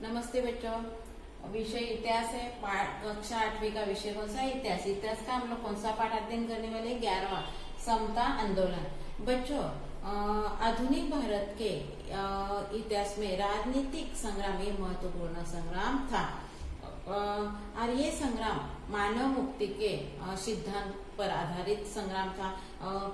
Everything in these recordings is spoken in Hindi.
नमस्ते बच्चों। विषय इतिहास है। पाठ कक्षा 8वीं का विषय कौन सा है? इतिहास। इतिहास का हम लोग कौन सा पाठ अध्ययन करने वाले? 11वां, समता आंदोलन। बच्चों, आधुनिक भारत के इतिहास में राजनीतिक संग्राम ये महत्वपूर्ण संग्राम था। और ये संग्राम मानव मुक्ति के सिद्धांत पर आधारित संग्राम था।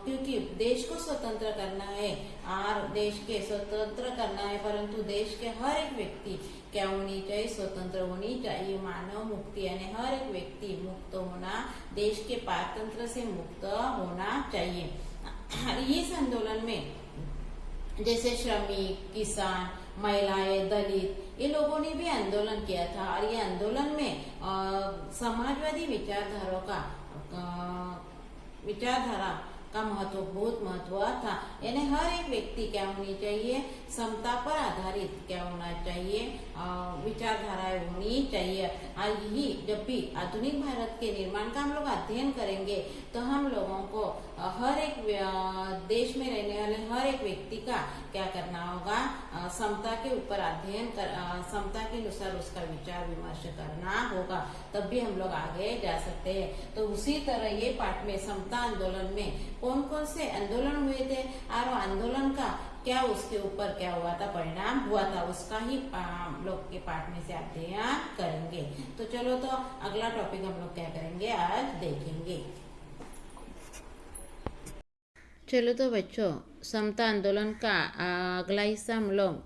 क्योंकि देश को स्वतंत्र करना है और देश के स्वतंत्र करना है, परंतु देश के हर एक व्यक्ति क्या होनी चाहिए? स्वतंत्र होनी चाहिए। मानव मुक्ति यानी हर एक व्यक्ति मुक्त होना, देश के पारतंत्र से मुक्त होना चाहिए। इस आंदोलन में जैसे श्रमिक, किसान, महिलाएं, दलित, ये लोगों ने भी आंदोलन किया था। और ये आंदोलन में समाजवादी विचारधारा का बहुत महत्व था। यानी हर एक व्यक्ति क्या होनी चाहिए? समता पर आधारित क्या होना चाहिए? विचारधाराएं होनी चाहिए। और यही जब भी आधुनिक भारत के निर्माण का हम लोग अध्ययन करेंगे तो हम लोगों को हर एक देश में रहने वाले हर एक व्यक्ति का क्या करना होगा? समता के ऊपर अध्ययन कर, समता के अनुसार उसका विचार विमर्श करना होगा, तब भी हम लोग आगे जा सकते हैं। तो उसी तरह ये पाठ में समता आंदोलन में कौन कौन से आंदोलन हुए थे और आंदोलन का क्या उसके ऊपर क्या हुआ था, परिणाम हुआ था, उसका ही हम लोग के पाठ में से अध्ययन करेंगे। तो चलो, तो अगला टॉपिक हम लोग क्या करेंगे आज देखेंगे। चलो तो बच्चों, समता आंदोलन का अगला हिस्सा हम लोग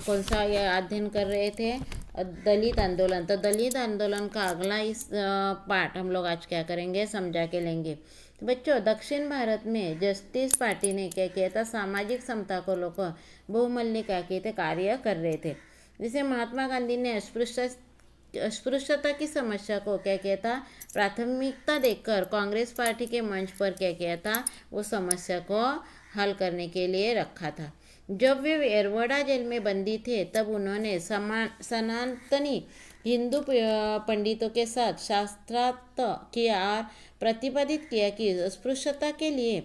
कौन सा अध्ययन कर रहे थे? दलित आंदोलन। तो दलित आंदोलन का अगला इस पार्ट हम लोग आज क्या करेंगे, समझा के लेंगे। तो बच्चों, दक्षिण भारत में जस्टिस पार्टी ने क्या किया था? सामाजिक समता को लोग बहुमूल्य क्या किए थे? कार्य कर रहे थे। जैसे महात्मा गांधी ने अस्पृश्यता की समस्या को क्या किया था? प्राथमिकता देकर कांग्रेस पार्टी के मंच पर क्या किया था? वो समस्या को हल करने के लिए रखा था। जब वे एरवड़ा जेल में बंदी थे तब उन्होंने सनातनी हिंदू पंडितों के साथ शास्त्रार्थ किया और प्रतिपादित किया कि अस्पृश्यता के लिए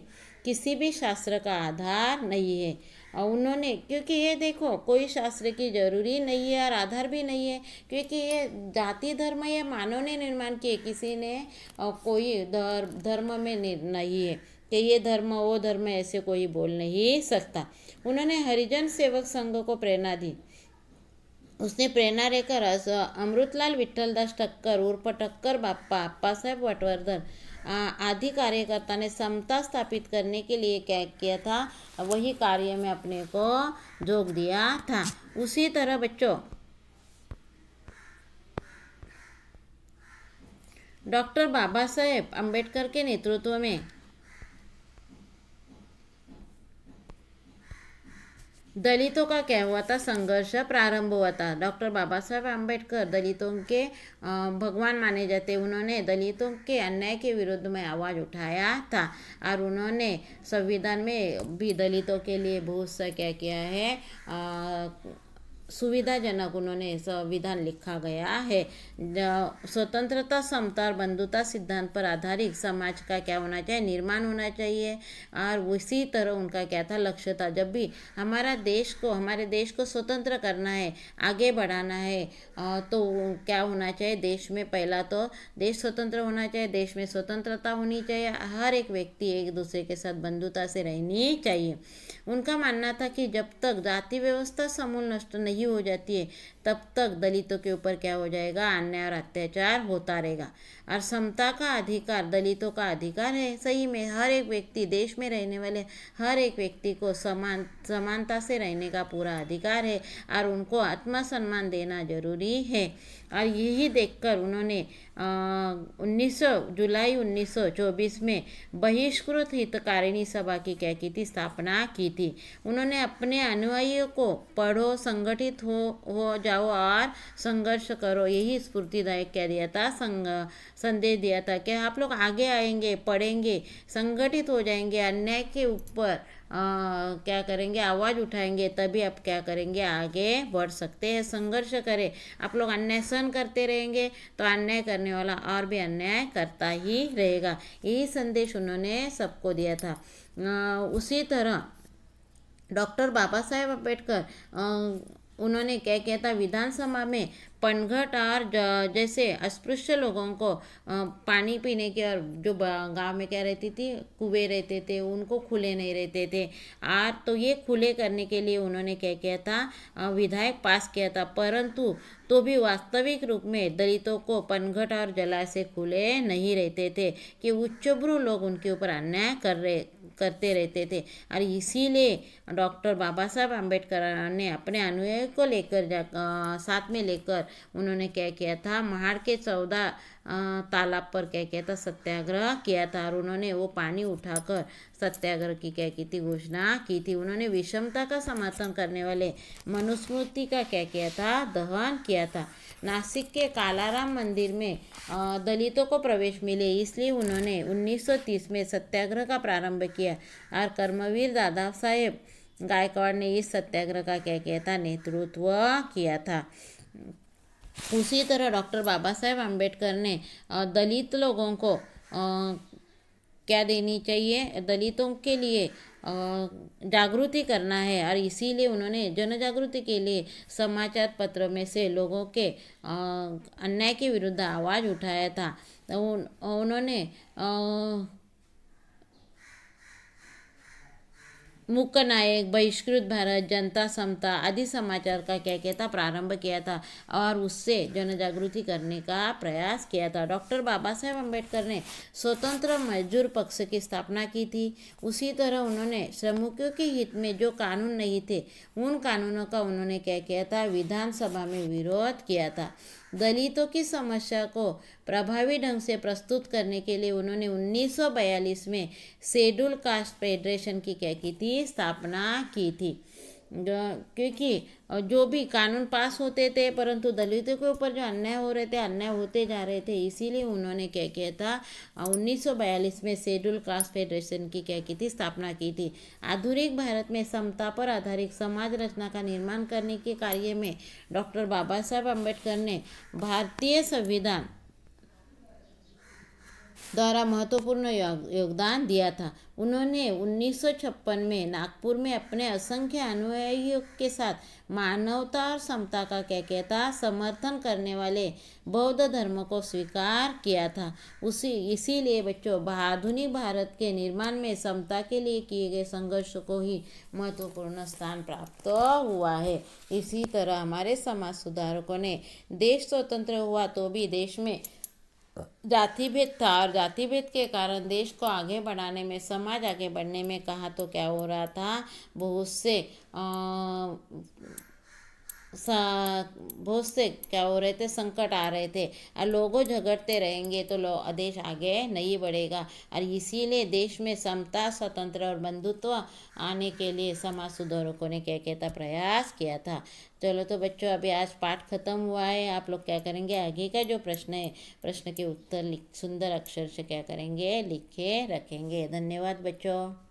किसी भी शास्त्र का आधार नहीं है। और उन्होंने, क्योंकि ये देखो, कोई शास्त्र की जरूरी नहीं है और आधार भी नहीं है, क्योंकि ये जाति धर्म ये मानव ने निर्माण किए, किसी ने कोई धर्म में नहीं है कि ये धर्म वो धर्म ऐसे कोई बोल नहीं सकता। उन्होंने हरिजन सेवक संघ को प्रेरणा दी। उसने प्रेरणा लेकर अमृतलाल विठ्ठलदास ठक्कर उर्फ ठक्कर बाप्पा, अप्पा साहेब पटवर्धन आदि कार्यकर्ता ने समता स्थापित करने के लिए क्या किया था? वही कार्य में अपने को जोग दिया था। उसी तरह बच्चों, डॉक्टर बाबा साहेब अम्बेडकर के नेतृत्व में दलितों का क्या हुआ था? संघर्ष प्रारंभ हुआ था। डॉक्टर बाबा साहेब अम्बेडकर दलितों के भगवान माने जाते। उन्होंने दलितों के अन्याय के विरुद्ध में आवाज़ उठाया था और उन्होंने संविधान में भी दलितों के लिए बहुत सा क्या किया है? सुविधाजनक उन्होंने संविधान लिखा गया है। स्वतंत्रता, समता और बंधुता सिद्धांत पर आधारित समाज का क्या होना चाहिए? निर्माण होना चाहिए। और उसी तरह उनका क्या था? लक्ष्य था। जब भी हमारे देश को स्वतंत्र करना है, आगे बढ़ाना है, तो क्या होना चाहिए? देश में पहला तो देश स्वतंत्र होना चाहिए, देश में स्वतंत्रता होनी चाहिए, हर एक व्यक्ति एक दूसरे के साथ बंधुता से रहनी चाहिए। उनका मानना था कि जब तक जाति व्यवस्था समूल नष्ट नहीं हो जाती है तब तक दलितों के ऊपर क्या हो जाएगा? अन्याय और अत्याचार होता रहेगा। और समता का अधिकार दलितों का अधिकार है। सही में हर एक व्यक्ति, देश में रहने वाले हर एक व्यक्ति को समानता से रहने का पूरा अधिकार है और उनको आत्मसम्मान देना जरूरी है। और यही देखकर उन्होंने 19 जुलाई 1924 में बहिष्कृत हितकारिणी सभा की क्या की थी? स्थापना की थी। उन्होंने अपने अनुयायियों को पढ़ो, संगठित हो जाओ और संघर्ष करो, यही स्फूर्तिदायक क्या दिया था? संदेश दिया था कि आप लोग आगे आएंगे, पढ़ेंगे, संगठित हो जाएंगे, अन्याय के ऊपर क्या करेंगे? आवाज़ उठाएंगे, तभी आप क्या करेंगे? आगे बढ़ सकते हैं। संघर्ष करें। आप लोग अन्याय सहन करते रहेंगे तो अन्याय करने वाला और भी अन्याय करता ही रहेगा। यही संदेश उन्होंने सबको दिया था। उसी तरह डॉक्टर बाबा साहेब अम्बेडकर उन्होंने क्या किया था, विधानसभा में पनघट और जैसे अस्पृश्य लोगों को पानी पीने के, और जो गांव में क्या रहती थी, कुएं रहते थे, उनको खुले नहीं रहते थे। और तो ये खुले करने के लिए उन्होंने क्या किया था, विधेयक पास किया था। परंतु तो भी वास्तविक रूप में दलितों को पनघट और जलाशय खुले नहीं रहते थे, कि उच्चभ्रू लोग उनके ऊपर अन्याय करते रहते थे। और इसीलिए डॉक्टर बाबा साहब अम्बेडकर ने अपने अनुयायियों को साथ में लेकर उन्होंने क्या किया था, महाड़ के 14 तालाब पर क्या किया था, सत्याग्रह किया था। और उन्होंने वो पानी उठाकर सत्याग्रह की क्या की थी, घोषणा की थी। उन्होंने विषमता का समर्थन करने वाले मनुस्मृति का क्या किया था, दहन किया था। नासिक के कालाराम मंदिर में दलितों को प्रवेश मिले, इसलिए उन्होंने 1930 में सत्याग्रह का प्रारंभ किया। और कर्मवीर दादा साहेब गायकवाड़ ने इस सत्याग्रह का क्या किया था, नेतृत्व किया था। उसी तरह डॉक्टर बाबा साहेब अम्बेडकर ने दलित लोगों को क्या देनी चाहिए, दलितों के लिए जागृति करना है। और इसीलिए उन्होंने जन जागृति के लिए समाचार पत्र में से लोगों के अन्याय के विरुद्ध आवाज़ उठाया था। तो उन्होंने मूक नायक, बहिष्कृत भारत, जनता समता आदि समाचार का क्या किया था, प्रारंभ किया था, और उससे जन जागृति करने का प्रयास किया था। डॉक्टर बाबा साहेब अम्बेडकर ने स्वतंत्र मजदूर पक्ष की स्थापना की थी। उसी तरह उन्होंने श्रमिकों के हित में जो कानून नहीं थे, उन कानूनों का उन्होंने क्या किया था, विधानसभा में विरोध किया था। दलितों की समस्या को प्रभावी ढंग से प्रस्तुत करने के लिए उन्होंने 1942 में शेड्यूल कास्ट फेडरेशन की क्या की थी, स्थापना की थी। क्योंकि जो भी कानून पास होते थे, परंतु दलितों के ऊपर जो अन्याय हो रहे थे, अन्याय होते जा रहे थे, इसीलिए उन्होंने क्या किया था, 1942 में शेड्यूल कास्ट फेडरेशन की क्या की थी, स्थापना की थी। आधुनिक भारत में समता पर आधारित समाज रचना का निर्माण करने के कार्य में डॉक्टर बाबा साहेब अम्बेडकर ने भारतीय संविधान द्वारा महत्वपूर्ण योगदान दिया था। उन्होंने 1956 में नागपुर में अपने असंख्य अनुयायियों के साथ मानवता और समता का क्या किया था, समर्थन करने वाले बौद्ध धर्म को स्वीकार किया था। इसीलिए बच्चों, आधुनिक भारत के निर्माण में समता के लिए किए गए संघर्ष को ही महत्वपूर्ण स्थान प्राप्त हुआ है। इसी तरह हमारे समाज सुधारकों ने देश स्वतंत्र हुआ तो भी देश में जाति भेद था, और जाति भेद के कारण देश को आगे बढ़ाने में, समाज आगे बढ़ने में कहा तो क्या हो रहा था, बहुत से क्या हो रहे थे, संकट आ रहे थे। और लोगों झगड़ते रहेंगे तो देश आगे नहीं बढ़ेगा। और इसीलिए देश में समता, स्वतंत्र और बंधुत्व आने के लिए समाज सुधारकों ने क्या किया था, प्रयास किया था। चलो तो बच्चों, अभी आज पाठ खत्म हुआ है। आप लोग क्या करेंगे, आगे का जो प्रश्न है, प्रश्न के उत्तर सुंदर अक्षर से क्या करेंगे, लिखे रखेंगे। धन्यवाद बच्चों।